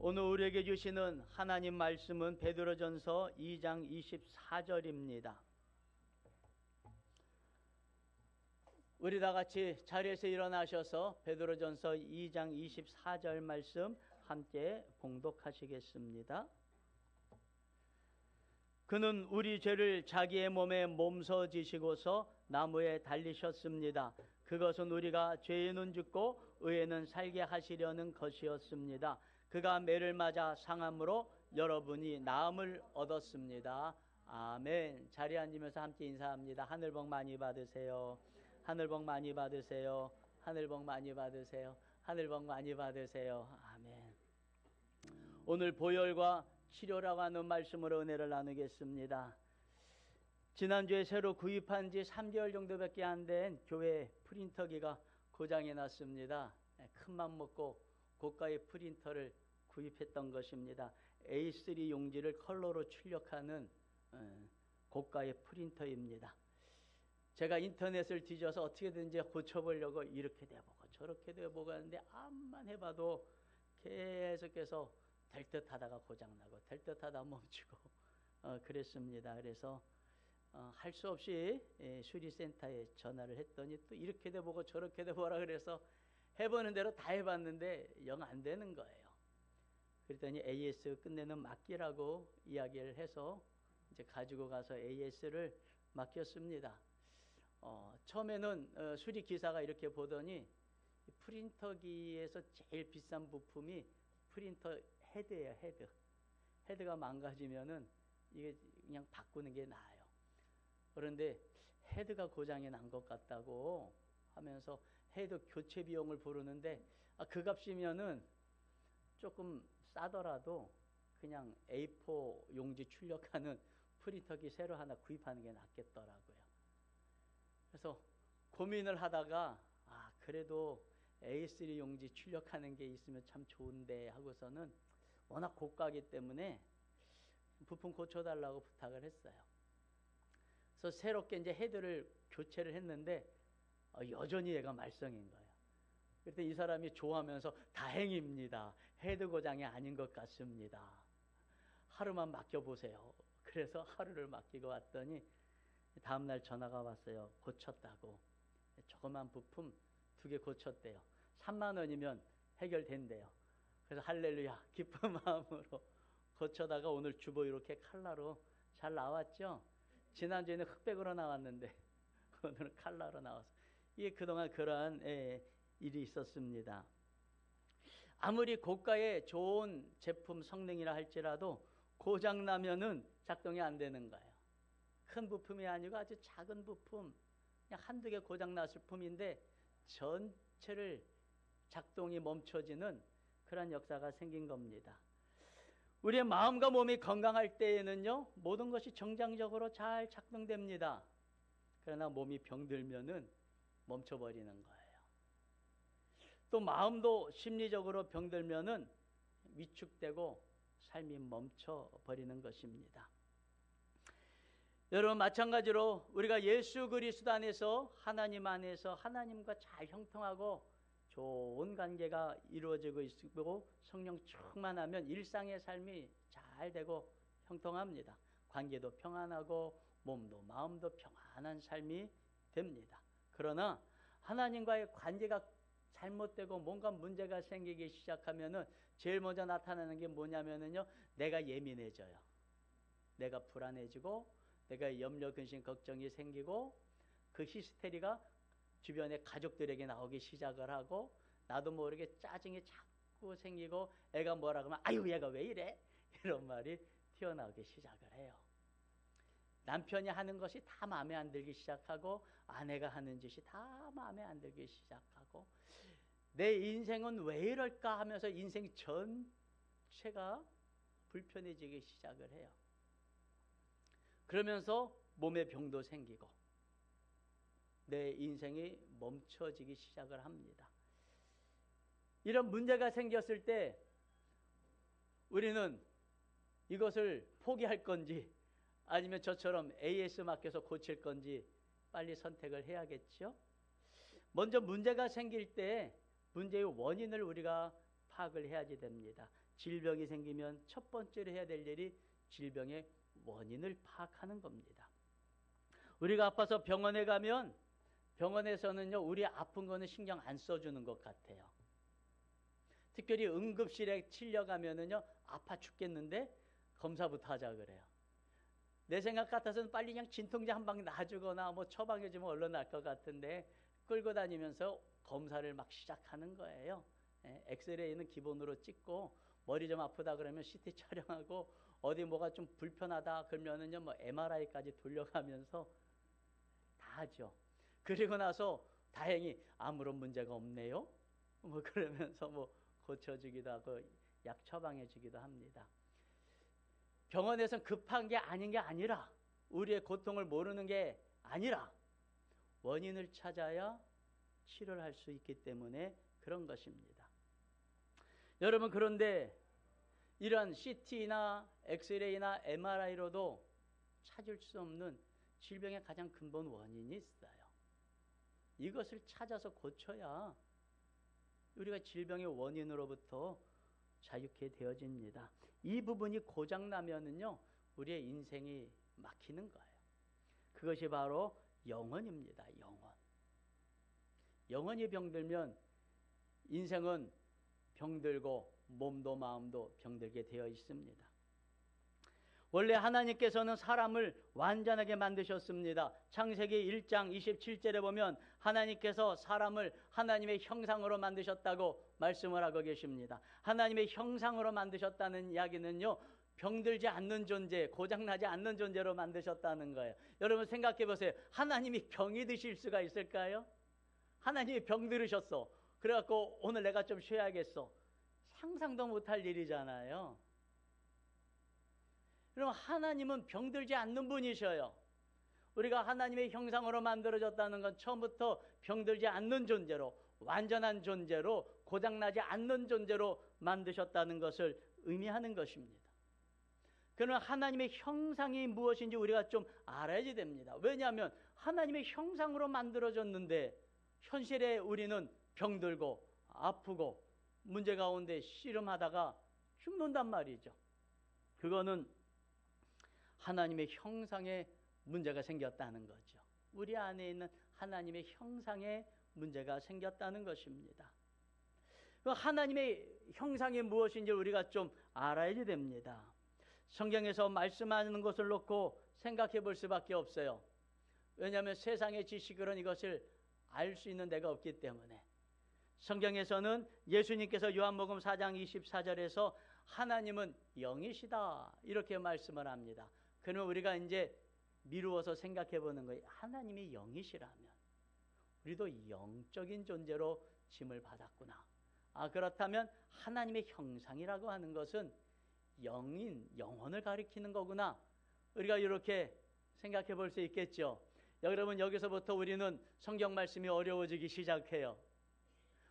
오늘 우리에게 주시는 하나님 말씀은 베드로전서 2장 24절입니다. 우리 다 같이 자리에서 일어나셔서 베드로전서 2장 24절 말씀 함께 봉독하시겠습니다. 그는 우리 죄를 자기의 몸에 몸서 지시고서 나무에 달리셨습니다. 그것은 우리가 죄에는 죽고 의에는 살게 하시려는 것이었습니다. 그가 매를 맞아 상함으로 여러분이 나음을 얻었습니다. 아멘. 자리에 앉으면서 함께 인사합니다. 하늘 복 많이 받으세요. 하늘 복 많이 받으세요. 하늘 복 많이 받으세요. 하늘 복 많이 받으세요. 아멘. 오늘 보혈과 치료라고 하는 말씀으로 은혜를 나누겠습니다. 지난주에 새로 구입한 지 3개월 정도밖에 안 된 교회 프린터기가 고장이 났습니다. 큰맘 먹고 고가의 프린터를 구입했던 것입니다. A3 용지를 컬러로 출력하는 고가의 프린터입니다. 제가 인터넷을 뒤져서 어떻게든지 고쳐보려고 이렇게 돼보고 저렇게 돼보고 하는데 암만 해봐도 계속해서 될 듯 하다가 고장나고 될 듯 하다 멈추고 그랬습니다. 그래서 할 수 없이 수리센터에 전화를 했더니 또 이렇게 돼보고 저렇게 돼보라 그래서 해보는 대로 다 해봤는데 영 안 되는 거예요. 그랬더니 AS 끝내는 맡기라고 이야기를 해서 이제 가지고 가서 AS를 맡겼습니다. 처음에는 수리 기사가 이렇게 보더니 프린터기에서 제일 비싼 부품이 프린터 헤드예요. 헤드가 망가지면은 이게 그냥 바꾸는 게 나아요. 그런데 헤드가 고장이 난 것 같다고 하면서 헤드 교체 비용을 부르는데 그 값이면은 조금 싸더라도 그냥 A4 용지 출력하는 프린터기 새로 하나 구입하는 게 낫겠더라고요. 그래서 고민을 하다가 그래도 A3 용지 출력하는 게 있으면 참 좋은데 하고서는 워낙 고가기 때문에 부품 고쳐달라고 부탁을 했어요. 그래서 새롭게 이제 헤드를 교체를 했는데 여전히 얘가 말썽인 거예요. 그랬더니 이 사람이 좋아하면서 다행입니다. 헤드 고장이 아닌 것 같습니다. 하루만 맡겨보세요. 그래서 하루를 맡기고 왔더니 다음날 전화가 왔어요. 고쳤다고. 조그만 부품 2개 고쳤대요. 3만 원이면 해결된대요. 그래서 할렐루야 기쁜 마음으로 고쳐다가 오늘 주보 이렇게 칼라로 잘 나왔죠. 지난주에는 흑백으로 나왔는데 오늘은 칼라로 나와서 이게 그동안 그러한 일이 있었습니다. 아무리 고가의 좋은 제품 성능이라 할지라도 고장나면은 작동이 안 되는 거예요. 큰 부품이 아니고 아주 작은 부품 그냥 한두 개 고장났을 뿐인데 전체를 작동이 멈춰지는 그런 역사가 생긴 겁니다. 우리의 마음과 몸이 건강할 때에는요 모든 것이 정상적으로 잘 작동됩니다. 그러나 몸이 병들면은 멈춰버리는 거예요. 또 마음도 심리적으로 병들면은 위축되고 삶이 멈춰버리는 것입니다. 여러분 마찬가지로 우리가 예수 그리스도 안에서 하나님 안에서 하나님과 잘 형통하고 좋은 관계가 이루어지고 있고 성령 충만하면 일상의 삶이 잘 되고 형통합니다. 관계도 평안하고 몸도 마음도 평안한 삶이 됩니다. 그러나 하나님과의 관계가 잘못되고 뭔가 문제가 생기기 시작하면은 제일 먼저 나타나는 게 뭐냐면은요 내가 예민해져요. 내가 불안해지고 내가 염려 근심 걱정이 생기고 그 히스테리가 주변의 가족들에게 나오기 시작을 하고 나도 모르게 짜증이 자꾸 생기고 애가 뭐라 그러면 아유 얘가 왜 이래? 이런 말이 튀어나오기 시작을 해요. 남편이 하는 것이 다 마음에 안 들기 시작하고 아내가 하는 짓이 다 마음에 안 들기 시작하고 내 인생은 왜 이럴까 하면서 인생 전체가 불편해지기 시작을 해요. 그러면서 몸에 병도 생기고 내 인생이 멈춰지기 시작을 합니다. 이런 문제가 생겼을 때 우리는 이것을 포기할 건지 아니면 저처럼 AS 맡겨서 고칠 건지 빨리 선택을 해야겠죠. 먼저 문제가 생길 때 문제의 원인을 우리가 파악을 해야지 됩니다. 질병이 생기면 첫 번째로 해야 될 일이 질병의 원인을 파악하는 겁니다. 우리가 아파서 병원에 가면 병원에서는요, 우리 아픈 거는 신경 안 써주는 것 같아요. 특별히 응급실에 치려가면은요, 아파 죽겠는데 검사부터 하자 그래요. 내 생각 같아서는 빨리 그냥 진통제 한 방 놔주거나 뭐 처방해주면 얼른 날 것 같은데 끌고 다니면서 검사를 막 시작하는 거예요. 엑스레이는 기본으로 찍고 머리 좀 아프다 그러면 CT 촬영하고 어디 뭐가 좀 불편하다 그러면은요, 뭐 MRI까지 돌려가면서 다 하죠. 그리고 나서 다행히 아무런 문제가 없네요. 뭐 그러면서 뭐 고쳐주기도 하고 약 처방해주기도 합니다. 병원에선 급한 게 아닌 게 아니라 우리의 고통을 모르는 게 아니라 원인을 찾아야 치료를 할 수 있기 때문에 그런 것입니다. 여러분, 그런데 이러한 CT나 엑스레이나 MRI로도 찾을 수 없는 질병의 가장 근본 원인이 있어요. 이것을 찾아서 고쳐야 우리가 질병의 원인으로부터 자유케 되어집니다. 이 부분이 고장나면은요, 우리의 인생이 막히는 거예요. 그것이 바로 영혼입니다. 영혼이 병들면 인생은 병들고 몸도 마음도 병들게 되어 있습니다. 원래 하나님께서는 사람을 완전하게 만드셨습니다. 창세기 1장 27절에 보면 하나님께서 사람을 하나님의 형상으로 만드셨다고 말씀을 하고 계십니다. 하나님의 형상으로 만드셨다는 이야기는요, 병들지 않는 존재, 고장나지 않는 존재로 만드셨다는 거예요. 여러분 생각해 보세요. 하나님이 병이 드실 수가 있을까요? 하나님이 병들으셨어. 그래갖고 오늘 내가 좀 쉬어야겠어. 상상도 못할 일이잖아요. 그럼 하나님은 병들지 않는 분이셔요. 우리가 하나님의 형상으로 만들어졌다는 건 처음부터 병들지 않는 존재로, 완전한 존재로, 고장나지 않는 존재로 만드셨다는 것을 의미하는 것입니다. 그러나 하나님의 형상이 무엇인지 우리가 좀 알아야 됩니다. 왜냐하면 하나님의 형상으로 만들어졌는데 현실에 우리는 병들고 아프고 문제 가운데 씨름하다가 죽는단 말이죠. 그거는 하나님의 형상에 문제가 생겼다는 거죠. 우리 안에 있는 하나님의 형상에 문제가 생겼다는 것입니다. 하나님의 형상이 무엇인지 우리가 좀 알아야 됩니다. 성경에서 말씀하는 것을 놓고 생각해 볼 수밖에 없어요. 왜냐하면 세상의 지식으로는 이것을 알 수 있는 데가 없기 때문에. 성경에서는 예수님께서 요한복음 4장 24절에서 하나님은 영이시다 이렇게 말씀을 합니다. 그러면 우리가 이제 미루어서 생각해 보는 거예요. 하나님이 영이시라면 우리도 영적인 존재로 짐을 받았구나. 그렇다면 하나님의 형상이라고 하는 것은 영혼을 가리키는 거구나. 우리가 이렇게 생각해 볼 수 있겠죠. 여러분, 여기서부터 우리는 성경 말씀이 어려워지기 시작해요.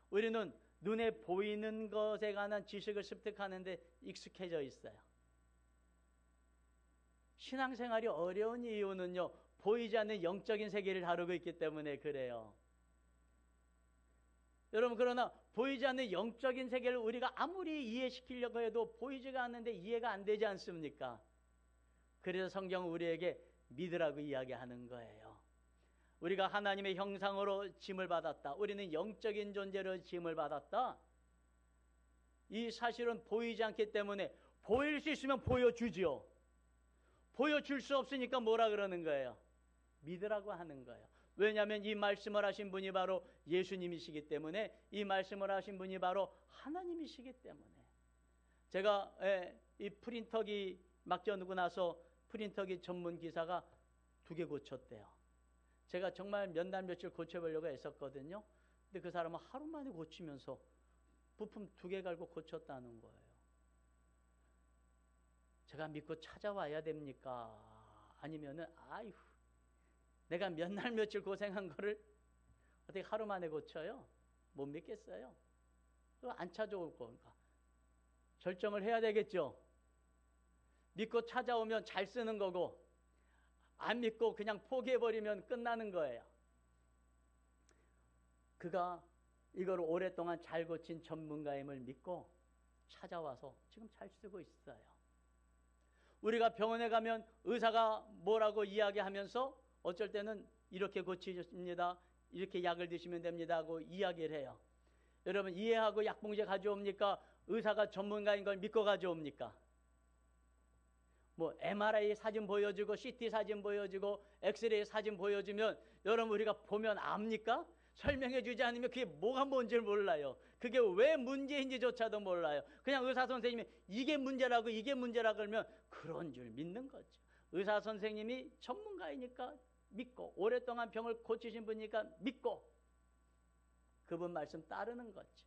우리는 눈에 보이는 것에 관한 지식을 습득하는데 익숙해져 있어요. 신앙생활이 어려운 이유는요, 보이지 않는 영적인 세계를 다루고 있기 때문에 그래요. 여러분, 그러나 보이지 않는 영적인 세계를 우리가 아무리 이해시키려고 해도 보이지가 않는데 이해가 안 되지 않습니까? 그래서 성경은 우리에게 믿으라고 이야기하는 거예요. 우리가 하나님의 형상으로 짐을 받았다. 우리는 영적인 존재로 짐을 받았다. 이 사실은 보이지 않기 때문에 보일 수 있으면 보여주지요. 보여줄 수 없으니까 뭐라 그러는 거예요? 믿으라고 하는 거예요. 왜냐하면 이 말씀을 하신 분이 바로 예수님이시기 때문에, 이 말씀을 하신 분이 바로 하나님이시기 때문에. 제가 이 프린터기 맡겨놓고 나서 프린터기 전문 기사가 2개 고쳤대요. 제가 정말 몇 날 며칠 고쳐보려고 했었거든요. 근데 그 사람은 하루 만에 고치면서 부품 2개 갈고 고쳤다는 거예요. 제가 믿고 찾아와야 됩니까? 아니면은 내가 몇 날 며칠 고생한 거를 어떻게 하루 만에 고쳐요? 못 믿겠어요. 안 찾아올 거니까 결정을 해야 되겠죠. 믿고 찾아오면 잘 쓰는 거고, 안 믿고 그냥 포기해버리면 끝나는 거예요. 그가 이걸 오랫동안 잘 고친 전문가임을 믿고 찾아와서 지금 잘 쓰고 있어요. 우리가 병원에 가면 의사가 뭐라고 이야기하면서 어쩔 때는 이렇게 고치십니다, 이렇게 약을 드시면 됩니다 하고 이야기를 해요. 여러분, 이해하고 약봉지 가져옵니까? 의사가 전문가인 걸 믿고 가져옵니까? 뭐 MRI 사진 보여주고 CT 사진 보여주고 엑스레이 사진 보여주면 여러분 우리가 보면 압니까? 설명해 주지 않으면 그게 뭐가 뭔지를 몰라요. 그게 왜 문제인지조차도 몰라요. 그냥 의사 선생님이 이게 문제라고 그러면 그런 줄 믿는 거죠. 의사 선생님이 전문가이니까 믿고 오랫동안 병을 고치신 분이니까 믿고 그분 말씀 따르는 거죠.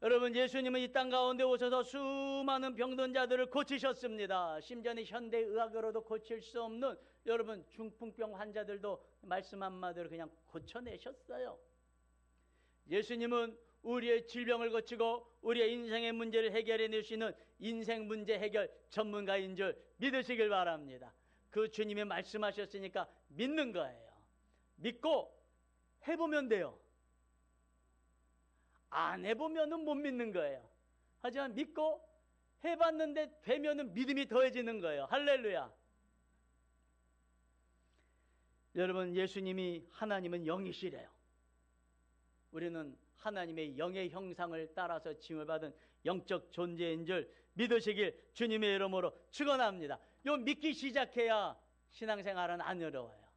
여러분, 예수님은 이 땅 가운데 오셔서 수많은 병든 자들을 고치셨습니다. 심지어는 현대의학으로도 고칠 수 없는 여러분 중풍병 환자들도 말씀 한마디로 그냥 고쳐내셨어요. 예수님은 우리의 질병을 고치고 우리의 인생의 문제를 해결해 내시는 인생 문제 해결 전문가인 줄 믿으시길 바랍니다. 그 주님이 말씀하셨으니까 믿는 거예요. 믿고 해보면 돼요. 안 해보면은 못 믿는 거예요. 하지만 믿고 해봤는데 되면은 믿음이 더해지는 거예요. 할렐루야. 여러분, 예수님이 하나님은 영이시래요. 우리는 하나님의 영의 형상을 따라서 지음을 받은 영적 존재인 줄 믿으시길 주님의 이름으로 축원합니다. 요 믿기 시작해야 신앙생활은 안 어려워요.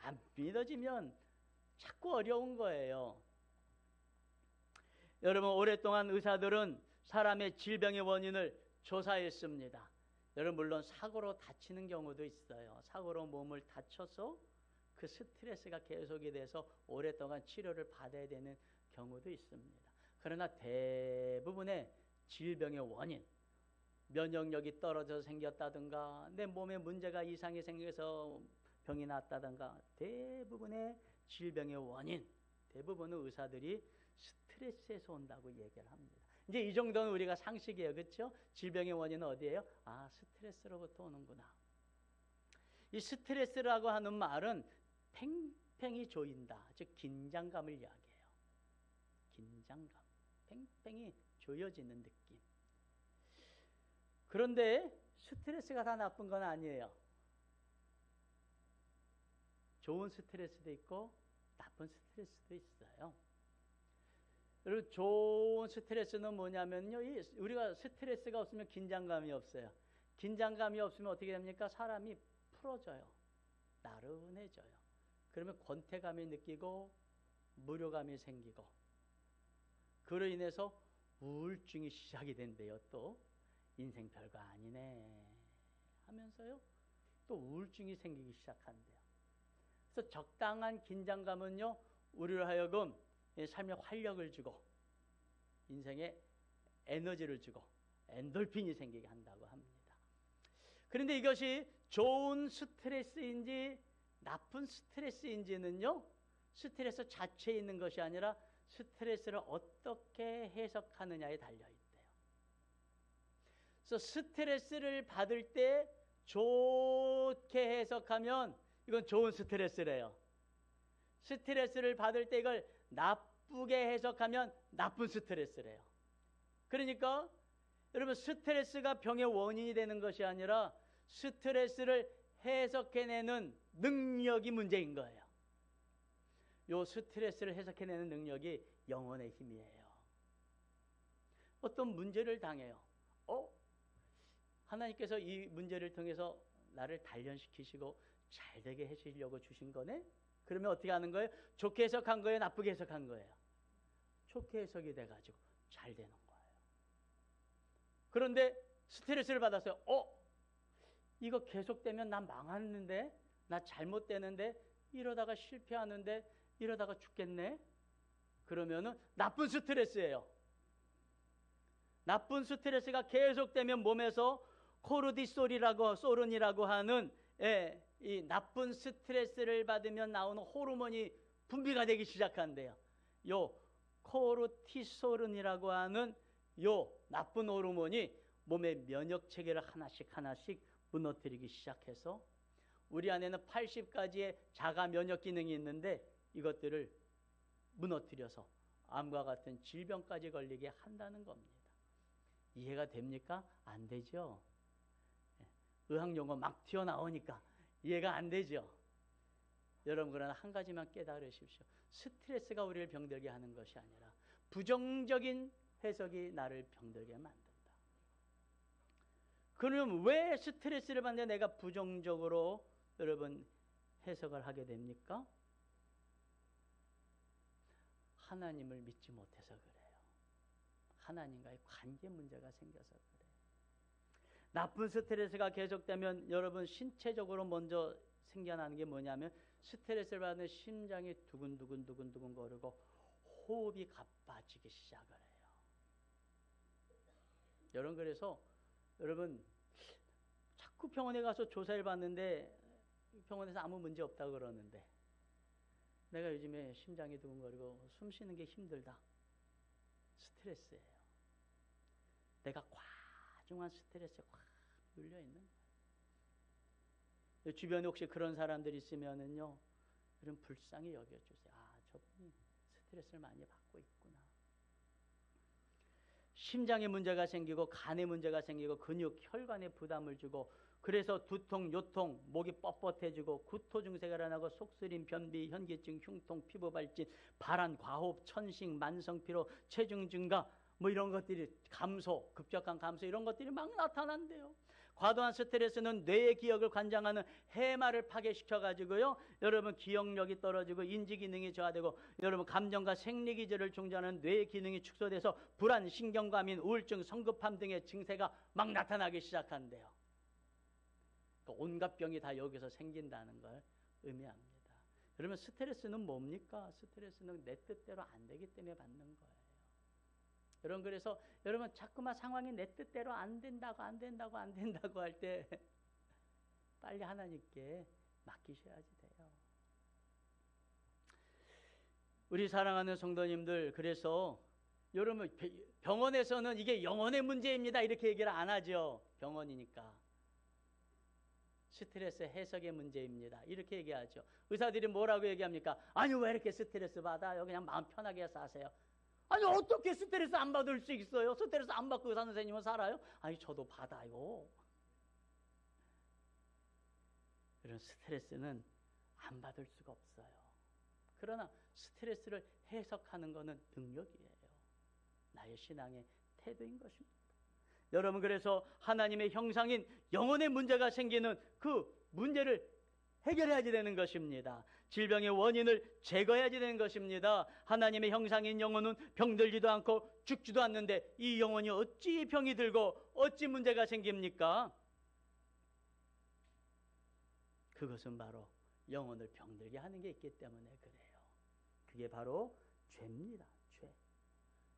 안 믿어지면 자꾸 어려운 거예요. 여러분, 오랫동안 의사들은 사람의 질병의 원인을 조사했습니다. 여러분, 물론 사고로 다치는 경우도 있어요. 사고로 몸을 다쳐서 그 스트레스가 계속이 돼서 오랫동안 치료를 받아야 되는 경우도 있습니다. 그러나 대부분의 질병의 원인, 면역력이 떨어져서 생겼다든가 내 몸에 문제가 이상이 생겨서 병이 났다든가 대부분의 질병의 원인, 대부분의 의사들이 스트레스에서 온다고 얘기를 합니다. 이제 이 정도는 우리가 상식이에요. 그렇죠? 질병의 원인은 어디예요? 아, 스트레스로부터 오는구나. 이 스트레스라고 하는 말은 팽팽히 조인다, 즉 긴장감을 이야기해요. 긴장감, 팽팽히 조여지는 느낌. 그런데 스트레스가 다 나쁜 건 아니에요. 좋은 스트레스도 있고 나쁜 스트레스도 있어요. 여러분, 좋은 스트레스는 뭐냐면요, 우리가 스트레스가 없으면 긴장감이 없어요. 긴장감이 없으면 어떻게 됩니까? 사람이 풀어져요. 나른해져요. 그러면 권태감이 느끼고 무료감이 생기고 그로 인해서 우울증이 시작이 된대요. 또 인생 별거 아니네 하면서요 또 우울증이 생기기 시작한대요. 그래서 적당한 긴장감은요 우리로 하여금 삶에 활력을 주고 인생에 에너지를 주고 엔돌핀이 생기게 한다고 합니다. 그런데 이것이 좋은 스트레스인지 나쁜 스트레스인지는요 스트레스 자체에 있는 것이 아니라 스트레스를 어떻게 해석하느냐에 달려있대요. 그래서 스트레스를 받을 때 좋게 해석하면 이건 좋은 스트레스래요. 스트레스를 받을 때 이걸 나쁘게 해석하면 나쁜 스트레스래요. 그러니까 여러분, 스트레스가 병의 원인이 되는 것이 아니라 스트레스를 해석해내는 능력이 문제인 거예요. 요 스트레스를 해석해내는 능력이 영혼의 힘이에요. 어떤 문제를 당해요. 하나님께서 이 문제를 통해서 나를 단련시키시고 잘되게 해주시려고 주신 거네? 그러면 어떻게 하는 거예요? 좋게 해석한 거예요? 나쁘게 해석한 거예요? 좋게 해석이 돼가지고 잘 되는 거예요. 그런데 스트레스를 받았어요. 이거 계속되면 나 망하는데, 나 잘못되는데, 이러다가 실패하는데, 이러다가 죽겠네? 그러면은 나쁜 스트레스예요. 나쁜 스트레스가 계속되면 몸에서 소른이라고 하는 이 나쁜 스트레스를 받으면 나오는 호르몬이 분비가 되기 시작한대요. 요 코르티솔이라고 하는 요 나쁜 호르몬이 몸의 면역 체계를 하나씩 무너뜨리기 시작해서 우리 안에는 80가지의 자가 면역 기능이 있는데 이것들을 무너뜨려서 암과 같은 질병까지 걸리게 한다는 겁니다. 이해가 됩니까? 안 되죠. 의학용어 막 튀어나오니까 이해가 안 되죠. 여러분, 그러나 한 가지만 깨달으십시오. 스트레스가 우리를 병들게 하는 것이 아니라 부정적인 해석이 나를 병들게 만든다. 그럼 왜 스트레스를 받는데 내가 부정적으로 여러분 해석을 하게 됩니까? 하나님을 믿지 못해서 그래요. 하나님과의 관계 문제가 생겨서 그래요. 나쁜 스트레스가 계속되면 여러분 신체적으로 먼저 생겨나는 게 뭐냐면 스트레스를 받는 심장이 두근두근 거리고 호흡이 가빠지기 시작을 해요. 여러분, 그래서 여러분 자꾸 병원에 가서 조사를 받는데 병원에서 아무 문제 없다고 그러는데 내가 요즘에 심장이 두근거리고 숨 쉬는 게 힘들다. 스트레스예요. 내가 과중한 스트레스에 확 눌려 있는 거예요. 주변에 혹시 그런 사람들이 있으면은요, 그럼 불쌍히 여겨주세요. 아, 저분이 스트레스를 많이 받고 있구나. 심장에 문제가 생기고 간에 문제가 생기고 근육, 혈관에 부담을 주고 그래서 두통, 요통, 목이 뻣뻣해지고 구토 증세가 일어나고 속쓰림, 변비, 현기증, 흉통, 피부 발진, 발한, 과호흡, 천식, 만성피로, 체중 증가 뭐 이런 것들이 감소, 급격한 감소 이런 것들이 막 나타난대요. 과도한 스트레스는 뇌의 기억을 관장하는 해마를 파괴시켜가지고요, 여러분 기억력이 떨어지고 인지기능이 저하되고 여러분 감정과 생리기제를 중지하는 뇌의 기능이 축소돼서 불안, 신경과민, 우울증, 성급함 등의 증세가 막 나타나기 시작한대요. 그러니까 온갖 병이 다 여기서 생긴다는 걸 의미합니다. 그러면 스트레스는 뭡니까? 스트레스는 내 뜻대로 안 되기 때문에 받는 거예요. 여러분, 그래서 여러분 자꾸만 상황이 내 뜻대로 안 된다고 할 때 빨리 하나님께 맡기셔야지 돼요. 우리 사랑하는 성도님들, 그래서 여러분 병원에서는 이게 영혼의 문제입니다 이렇게 얘기를 안 하죠. 병원이니까 스트레스 해석의 문제입니다 이렇게 얘기하죠. 의사들이 뭐라고 얘기합니까? 아니 왜 이렇게 스트레스 받아요? 그냥 마음 편하게 사세요. 아니 어떻게 스트레스 안 받을 수 있어요? 스트레스 안 받고 의사 선생님은 살아요? 아니 저도 받아요. 그런 스트레스는 안 받을 수가 없어요. 그러나 스트레스를 해석하는 것은 능력이에요. 나의 신앙의 태도인 것입니다. 여러분, 그래서 하나님의 형상인 영혼의 문제가 생기는 그 문제를 해결해야지 되는 것입니다. 질병의 원인을 제거해야지 되는 것입니다. 하나님의 형상인 영혼은 병들지도 않고 죽지도 않는데 이 영혼이 어찌 병이 들고 어찌 문제가 생깁니까? 그것은 바로 영혼을 병들게 하는 게 있기 때문에 그래요. 그게 바로 죄입니다. 죄.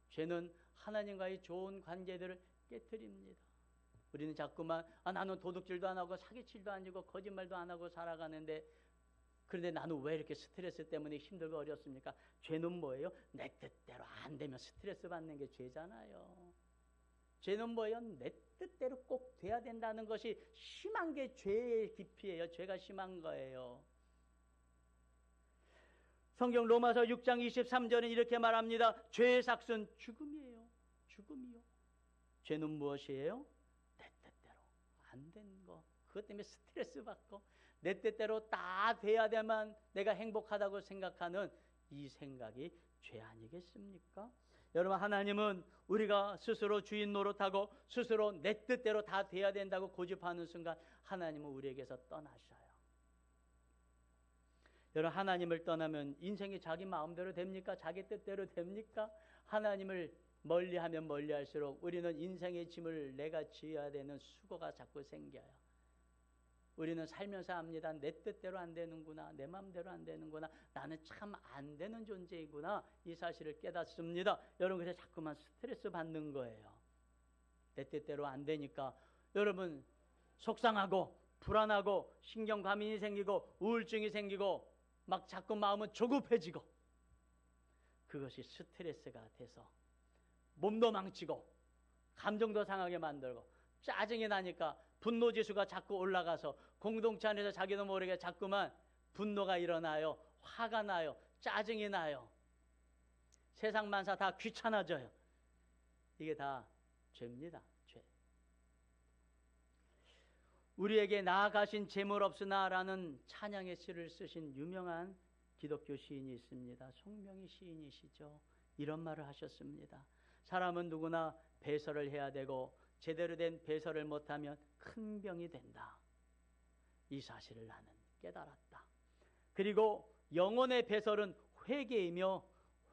죄는 하나님과의 좋은 관계들을 깨트립니다. 우리는 자꾸만 나는 도둑질도 안 하고 사기칠도 안 지고 거짓말도 안 하고 살아가는데 그런데 나는 왜 이렇게 스트레스 때문에 힘들고 어렵습니까? 죄는 뭐예요? 내 뜻대로 안 되면 스트레스 받는 게 죄잖아요. 죄는 뭐예요? 내 뜻대로 꼭 돼야 된다는 것이 심한 게 죄의 깊이예요. 죄가 심한 거예요. 성경 로마서 6장 23절은 이렇게 말합니다. 죄의 삭은 죽음이에요. 죽음이요. 죄는 무엇이에요? 내 뜻대로 안 된 거. 그것 때문에 스트레스 받고 내 뜻대로 다 돼야 되만 내가 행복하다고 생각하는 이 생각이 죄 아니겠습니까? 여러분, 하나님은 우리가 스스로 주인 노릇하고 스스로 내 뜻대로 다 돼야 된다고 고집하는 순간 하나님은 우리에게서 떠나셔요. 여러분, 하나님을 떠나면 인생이 자기 마음대로 됩니까? 자기 뜻대로 됩니까? 하나님을 멀리하면 멀리할수록 우리는 인생의 짐을 내가 지어야 되는 수고가 자꾸 생겨요. 우리는 살면서 압니다. 내 뜻대로 안 되는구나. 내 마음대로 안 되는구나. 나는 참 안 되는 존재이구나. 이 사실을 깨닫습니다. 여러분, 그래서 자꾸만 스트레스 받는 거예요. 내 뜻대로 안 되니까 여러분 속상하고 불안하고 신경과민이 생기고 우울증이 생기고 막 자꾸 마음은 조급해지고 그것이 스트레스가 돼서 몸도 망치고 감정도 상하게 만들고 짜증이 나니까 분노지수가 자꾸 올라가서 공동체 안에서 자기도 모르게 자꾸만 분노가 일어나요. 화가 나요. 짜증이 나요. 세상 만사 다 귀찮아져요. 이게 다 죄입니다. 죄. 우리에게 나아가신 재물 없으나라는 찬양의 시를 쓰신 유명한 기독교 시인이 있습니다. 송명희 시인이시죠. 이런 말을 하셨습니다. 사람은 누구나 배설을 해야 되고 제대로 된 배설을 못하면 큰 병이 된다. 이 사실을 나는 깨달았다. 그리고 영혼의 배설은 회개이며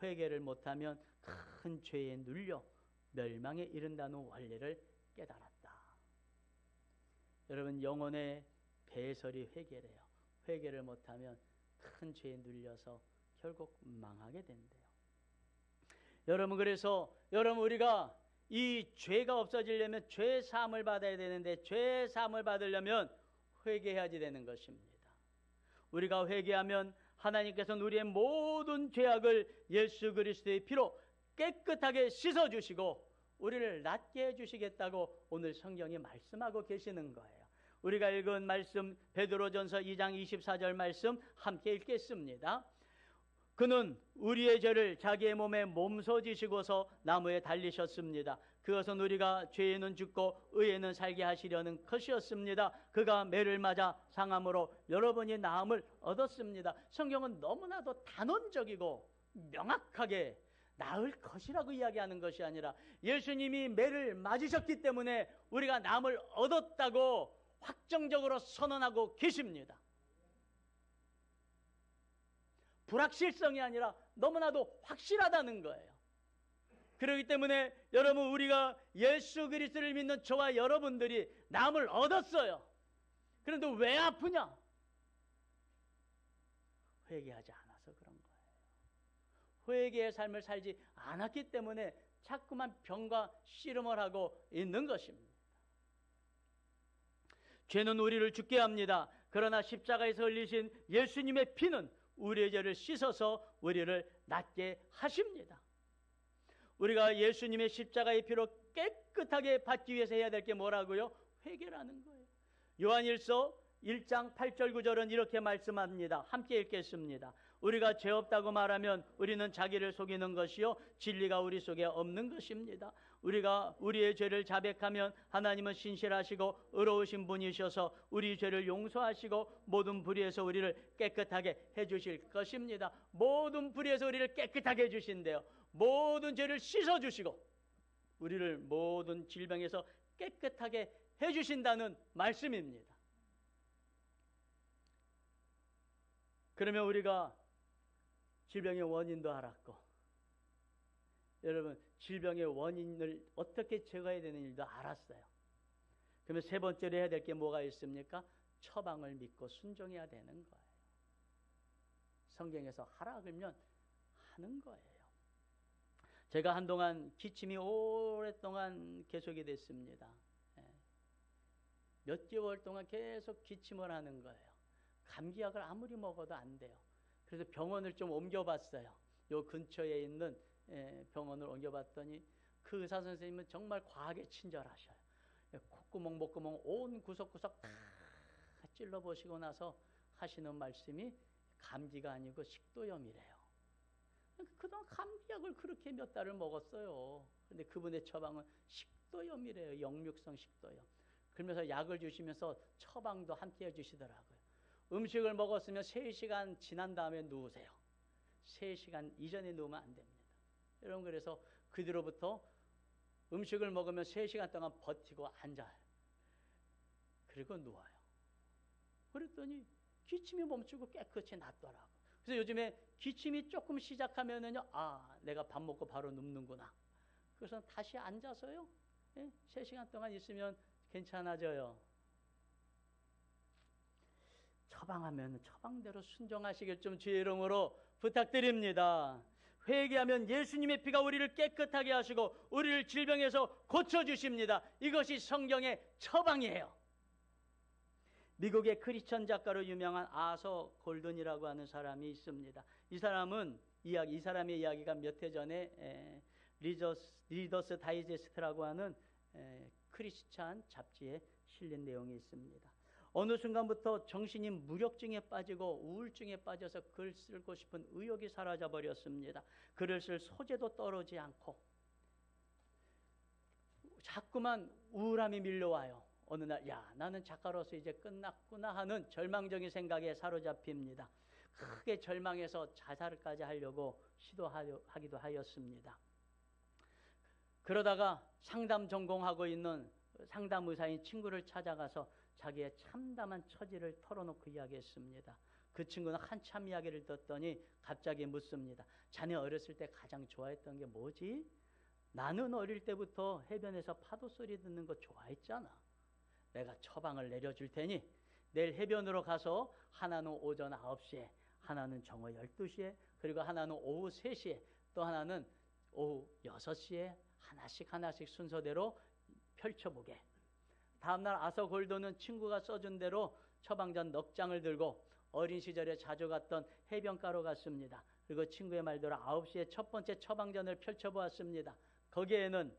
회개를 못하면 큰 죄에 눌려 멸망에 이른다는 원리를 깨달았다. 여러분, 영혼의 배설이 회개래요. 회개를 못하면 큰 죄에 눌려서 결국 망하게 된대요. 여러분, 그래서 여러분, 우리가 이 죄가 없어지려면 죄 사함을 받아야 되는데 죄 사함을 받으려면 회개해야지 되는 것입니다. 우리가 회개하면 하나님께서는 우리의 모든 죄악을 예수 그리스도의 피로 깨끗하게 씻어주시고 우리를 낫게 해주시겠다고 오늘 성경이 말씀하고 계시는 거예요. 우리가 읽은 말씀 베드로전서 2장 24절 말씀 함께 읽겠습니다. 그는 우리의 죄를 자기의 몸에 몸소 지시고서 나무에 달리셨습니다. 그것은 우리가 죄에는 죽고 의에는 살게 하시려는 것이었습니다. 그가 매를 맞아 상함으로 여러분이 나음을 얻었습니다. 성경은 너무나도 단언적이고 명확하게 나을 것이라고 이야기하는 것이 아니라 예수님이 매를 맞으셨기 때문에 우리가 나음을 얻었다고 확정적으로 선언하고 계십니다. 불확실성이 아니라 너무나도 확실하다는 거예요. 그렇기 때문에 여러분, 우리가 예수 그리스도를 믿는 저와 여러분들이 나음을 얻었어요. 그런데 왜 아프냐? 회개하지 않아서 그런 거예요. 회개의 삶을 살지 않았기 때문에 자꾸만 병과 씨름을 하고 있는 것입니다. 죄는 우리를 죽게 합니다. 그러나 십자가에서 흘리신 예수님의 피는 우리의 죄를 씻어서 우리를 낫게 하십니다. 우리가 예수님의 십자가의 피로 깨끗하게 받기 위해서 해야 될 게 뭐라고요? 회개라는 거예요. 요한일서 1장 8절 9절은 이렇게 말씀합니다. 함께 읽겠습니다. 우리가 죄 없다고 말하면 우리는 자기를 속이는 것이요 진리가 우리 속에 없는 것입니다. 우리가 우리의 죄를 자백하면 하나님은 신실하시고 의로우신 분이셔서 우리 죄를 용서하시고 모든 불의에서 우리를 깨끗하게 해주실 것입니다. 모든 불의에서 우리를 깨끗하게 해주신대요. 모든 죄를 씻어주시고 우리를 모든 질병에서 깨끗하게 해주신다는 말씀입니다. 그러면 우리가 질병의 원인도 알았고, 여러분, 질병의 원인을 어떻게 제거해야 되는 일도 알았어요. 그러면 세 번째로 해야 될 게 뭐가 있습니까? 처방을 믿고 순종해야 되는 거예요. 성경에서 하라 그러면 하는 거예요. 제가 한동안 기침이 오랫동안 계속이 됐습니다. 몇 개월 동안 계속 기침을 하는 거예요. 감기약을 아무리 먹어도 안 돼요. 그래서 병원을 좀 옮겨봤어요. 요 근처에 있는 병원을 옮겨봤더니 그 의사 선생님은 정말 과하게 친절하셔요. 콧구멍, 목구멍 온 구석구석 다 찔러보시고 나서 하시는 말씀이 감기가 아니고 식도염이래요. 그동안 감기약을 그렇게 몇 달을 먹었어요. 근데 그분의 처방은 식도염이래요. 역류성 식도염. 그러면서 약을 주시면서 처방도 함께 해주시더라고요. 음식을 먹었으면 3시간 지난 다음에 누우세요. 3시간 이전에 누우면 안 됩니다. 여러분, 그래서 그 뒤로부터 음식을 먹으면 3시간 동안 버티고 앉아요. 그리고 누워요. 그랬더니 기침이 멈추고 깨끗이 낫더라고요. 그래서 요즘에 기침이 조금 시작하면은요, 아, 내가 밥 먹고 바로 눕는구나. 그래서 다시 앉아서요, 3시간 동안 있으면 괜찮아져요. 처방하면 처방대로 순종하시길 좀 주의 이름으로 부탁드립니다. 회개하면 예수님의 피가 우리를 깨끗하게 하시고 우리를 질병에서 고쳐주십니다. 이것이 성경의 처방이에요. 미국의 크리스천 작가로 유명한 아서 골든이라고 하는 사람이 있습니다. 이 사람의 이야기가 몇 해 전에 리더스 다이제스트라고 하는 크리스천 잡지에 실린 내용이 있습니다. 어느 순간부터 정신이 무력증에 빠지고 우울증에 빠져서 글 쓰고 싶은 의욕이 사라져 버렸습니다. 글을 쓸 소재도 떠오르지 않고 자꾸만 우울함이 밀려와요. 어느 날, 야, 나는 작가로서 이제 끝났구나 하는 절망적인 생각에 사로잡힙니다. 크게 절망해서 자살까지 하려고 시도하기도 하였습니다. 그러다가 상담 전공하고 있는 상담 의사인 친구를 찾아가서 자기의 참담한 처지를 털어놓고 이야기했습니다. 그 친구는 한참 이야기를 듣더니 갑자기 묻습니다. 자네 어렸을 때 가장 좋아했던 게 뭐지? 나는 어릴 때부터 해변에서 파도 소리 듣는 거 좋아했잖아. 내가 처방을 내려줄 테니 내일 해변으로 가서 하나는 오전 9시에, 하나는 정오 12시에, 그리고 하나는 오후 3시에, 또 하나는 오후 6시에 하나씩 순서대로 펼쳐보게. 다음날 아서 골도는 친구가 써준 대로 처방전 넉 장을 들고 어린 시절에 자주 갔던 해변가로 갔습니다. 그리고 친구의 말대로 9시에 첫 번째 처방전을 펼쳐보았습니다. 거기에는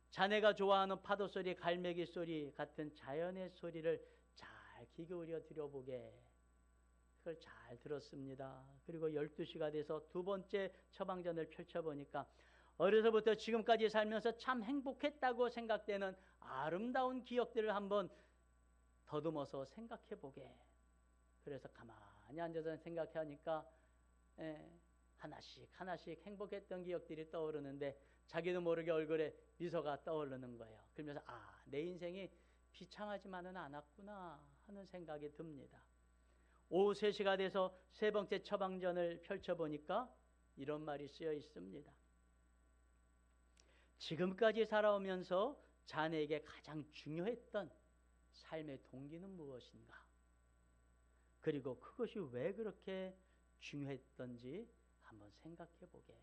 자네가 좋아하는 파도 소리, 갈매기 소리 같은 자연의 소리를 잘 귀 기울여 들여보게. 그걸 잘 들었습니다. 그리고 12시가 돼서 두 번째 처방전을 펼쳐보니까 어려서부터 지금까지 살면서 참 행복했다고 생각되는 아름다운 기억들을 한번 더듬어서 생각해보게. 그래서 가만히 앉아서 생각하니까 하나씩 행복했던 기억들이 떠오르는데 자기도 모르게 얼굴에 미소가 떠오르는 거예요. 그러면서 내 인생이 비참하지만은 않았구나 하는 생각이 듭니다. 오후 3시가 돼서 세 번째 처방전을 펼쳐보니까 이런 말이 쓰여 있습니다. 지금까지 살아오면서 자네에게 가장 중요했던 삶의 동기는 무엇인가? 그리고 그것이 왜 그렇게 중요했던지 한번 생각해 보게.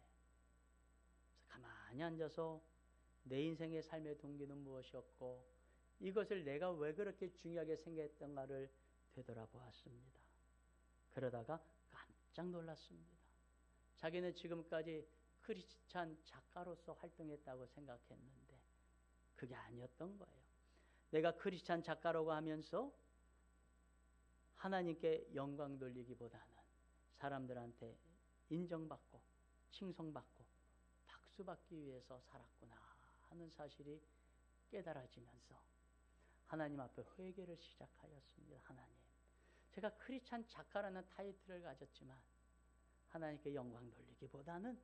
가만히 앉아서 내 인생의 삶의 동기는 무엇이었고 이것을 내가 왜 그렇게 중요하게 생각했던가를 되돌아보았습니다. 그러다가 깜짝 놀랐습니다. 자기는 지금까지 크리스찬 작가로서 활동했다고 생각했는데 그게 아니었던 거예요. 내가 크리스찬 작가라고 하면서 하나님께 영광 돌리기보다는 사람들한테 인정받고 칭송받고 박수받기 위해서 살았구나 하는 사실이 깨달아지면서 하나님 앞에 회개를 시작하였습니다. 하나님, 제가 크리스찬 작가라는 타이틀을 가졌지만 하나님께 영광 돌리기보다는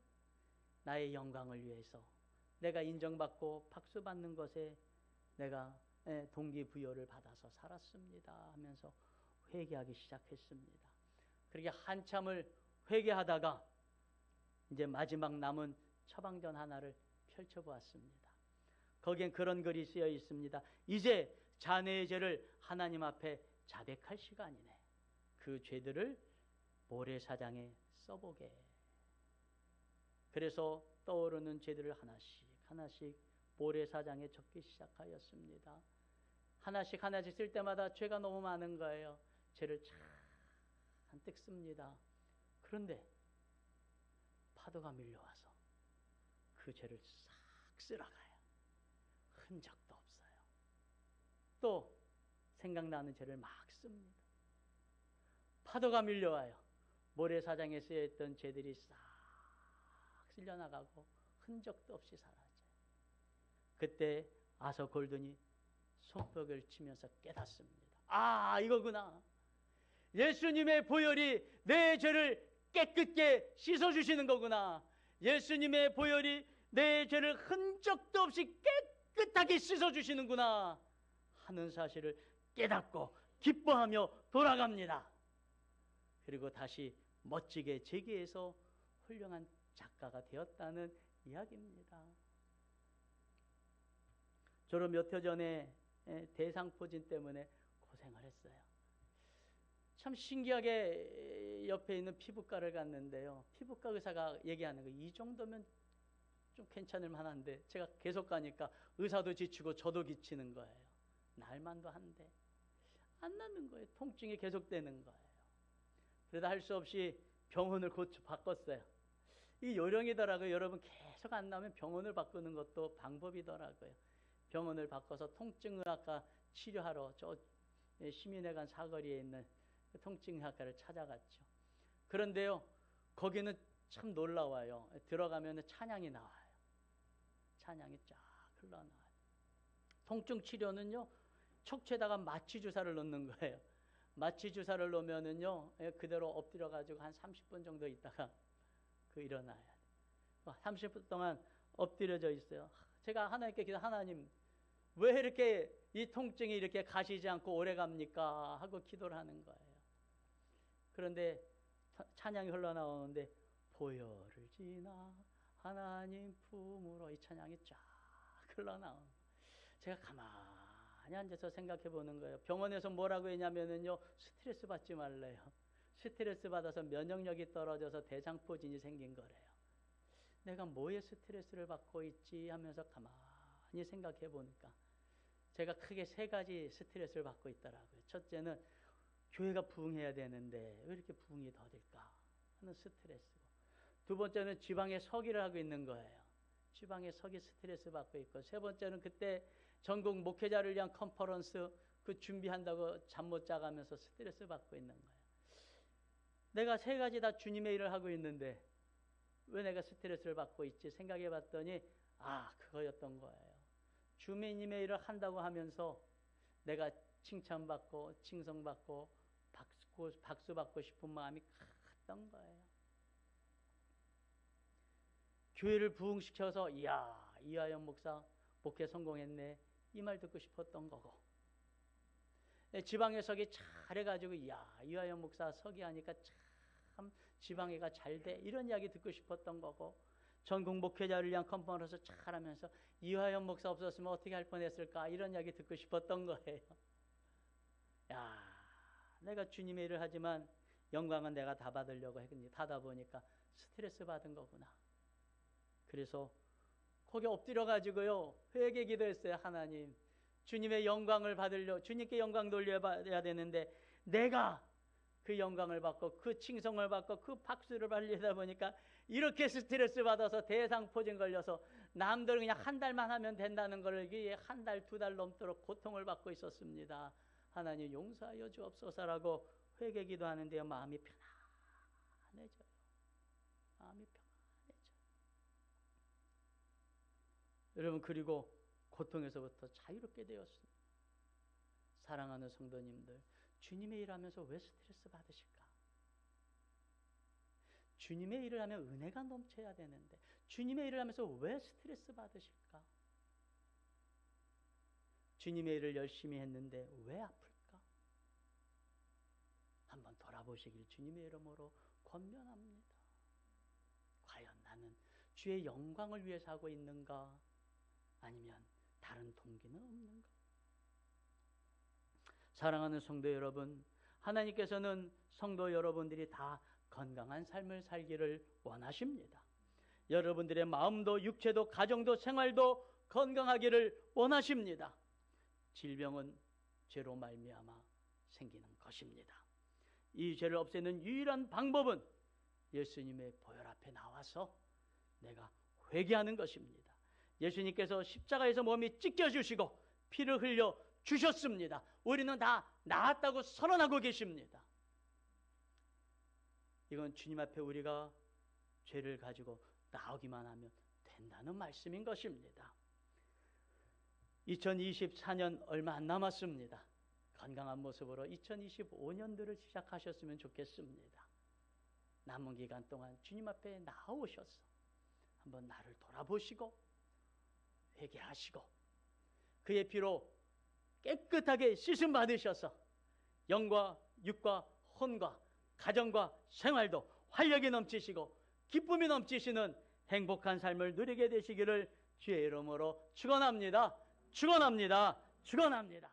나의 영광을 위해서 내가 인정받고 박수받는 것에 내가 동기부여를 받아서 살았습니다 하면서 회개하기 시작했습니다. 그렇게 한참을 회개하다가 이제 마지막 남은 처방전 하나를 펼쳐보았습니다. 거기엔 그런 글이 쓰여 있습니다. 이제 자네의 죄를 하나님 앞에 자백할 시간이네. 그 죄들을 모래사장에 써보게. 그래서 떠오르는 죄들을 하나씩 모래사장에 적기 시작하였습니다. 하나씩 쓸 때마다 죄가 너무 많은 거예요. 죄를 잔뜩 씁니다. 그런데 파도가 밀려와서 그 죄를 싹 쓸어가요. 흔적도 없어요. 또 생각나는 죄를 막 씁니다. 파도가 밀려와요. 모래사장에 쓰여있던 죄들이 싹 쓸려나가고 흔적도 없이 사라져요. 그때 아서 골든이 손뼉을 치면서 깨닫습니다. 이거구나. 예수님의 보혈이 내 죄를 깨끗게 씻어주시는 거구나. 예수님의 보혈이 내 죄를 흔적도 없이 깨끗하게 씻어주시는구나 하는 사실을 깨닫고 기뻐하며 돌아갑니다. 그리고 다시 멋지게 재기해서 훌륭한 작가가 되었다는 이야기입니다. 저는 몇 해 전에 대상포진 때문에 고생을 했어요. 참 신기하게 옆에 있는 피부과를 갔는데요. 피부과 의사가 얘기하는 거 이 정도면 좀 괜찮을 만한데 제가 계속 가니까 의사도 지치고 저도 지치는 거예요. 날만도 한데 안 낫는 거예요. 통증이 계속되는 거예요. 그러다 할 수 없이 병원을 바꿨어요. 이 요령이더라고요. 여러분 계속 안 나오면 병원을 바꾸는 것도 방법이더라고요. 병원을 바꿔서 통증의학과 치료하러 저 시민회관 사거리에 있는 통증의학과를 찾아갔죠. 그런데요, 거기는 참 놀라워요. 들어가면 찬양이 나와요. 찬양이 쫙 흘러나와요. 통증 치료는요, 척추에다가 마취 주사를 넣는 거예요. 마취 주사를 넣으면은요, 그대로 엎드려 가지고 한 30분 정도 있다가 일어나야 돼. 30분 동안 엎드려져 있어요. 제가 하나님께 기도, 하나님 왜 이렇게 이 통증이 이렇게 가시지 않고 오래 갑니까? 하고 기도를 하는 거예요. 그런데 찬양이 흘러나오는데 보혈을 지나 하나님 품으로, 이 찬양이 쫙 흘러나오는, 제가 가만히 앉아서 생각해 보는 거예요. 병원에서 뭐라고 했냐면은요, 스트레스 받지 말래요. 스트레스 받아서 면역력이 떨어져서 대장포진이 생긴 거래요. 내가 뭐에 스트레스를 받고 있지 하면서 가만히 생각해 보니까 제가 크게 3가지 스트레스를 받고 있더라고요. 첫째는 교회가 부흥해야 되는데 왜 이렇게 부흥이 더딜까 하는 스트레스고, 두 번째는 지방에 서기를 하고 있는 거예요. 지방에 서기 스트레스 받고 있고, 세 번째는 그때 전국 목회자를 위한 컨퍼런스 그 준비한다고 잠 못 자가면서 스트레스 받고 있는 거예요. 내가 3가지 다 주님의 일을 하고 있는데 왜 내가 스트레스를 받고 있지 생각해 봤더니, 그거였던 거예요. 주님의 일을 한다고 하면서 내가 칭찬받고 칭송받고 박수 받고 싶은 마음이 컸던 거예요. 교회를 부흥시켜서 이야, 이화영 목사 목회 성공했네, 이 말 듣고 싶었던 거고, 지방에 서기 잘해가지고 이야, 이화영 목사 서기하니까 참 지방에가 잘돼, 이런 이야기 듣고 싶었던 거고, 전국 목회자를 위한 컨퍼런스 잘하면서 이화영 목사 없었으면 어떻게 할 뻔했을까, 이런 이야기 듣고 싶었던 거예요. 야, 내가 주님의 일을 하지만 영광은 내가 다 받으려고 했는데 하다 보니까 스트레스 받은 거구나. 그래서 거기 엎드려 가지고요, 회개 기도했어요. 하나님, 주님의 영광을 받으려, 주님께 영광 돌려야 되는데 내가 그 영광을 받고 그 칭송을 받고 그 박수를 받으려다 보니까 이렇게 스트레스 받아서 대상포진 걸려서 남들은 그냥 한 달만 하면 된다는 걸 이게 1달, 2달 넘도록 고통을 받고 있었습니다. 하나님 용서하여 주옵소서라고 회개 기도하는데요, 마음이 편안해져요. 마음이 편안해져요. 여러분, 그리고 고통에서부터 자유롭게 되었습니다. 사랑하는 성도님들, 주님의 일을 하면서 왜 스트레스 받으실까? 주님의 일을 하면 은혜가 넘쳐야 되는데 주님의 일을 하면서 왜 스트레스 받으실까? 주님의 일을 열심히 했는데 왜 아플까? 한번 돌아보시길 주님의 이름으로 권면합니다. 과연 나는 주의 영광을 위해서 하고 있는가? 아니면 다른 동기는 없는가? 사랑하는 성도 여러분, 하나님께서는 성도 여러분들이 다 건강한 삶을 살기를 원하십니다. 여러분들의 마음도 육체도 가정도 생활도 건강하기를 원하십니다. 질병은 죄로 말미암아 생기는 것입니다. 이 죄를 없애는 유일한 방법은 예수님의 보혈 앞에 나와서 내가 회개하는 것입니다. 예수님께서 십자가에서 몸이 찢겨주시고 피를 흘려 주셨습니다. 우리는 다 나았다고 선언하고 계십니다. 이건 주님 앞에 우리가 죄를 가지고 나오기만 하면 된다는 말씀인 것입니다. 2024년 얼마 안 남았습니다. 건강한 모습으로 2025년도를 시작하셨으면 좋겠습니다. 남은 기간 동안 주님 앞에 나오셔서 한번 나를 돌아보시고 회개하시고 그의 피로 깨끗하게 씻음 받으셔서 영과 육과 혼과 가정과 생활도 활력이 넘치시고 기쁨이 넘치시는 행복한 삶을 누리게 되시기를 주의 이름으로 축원합니다. 축원합니다. 축원합니다.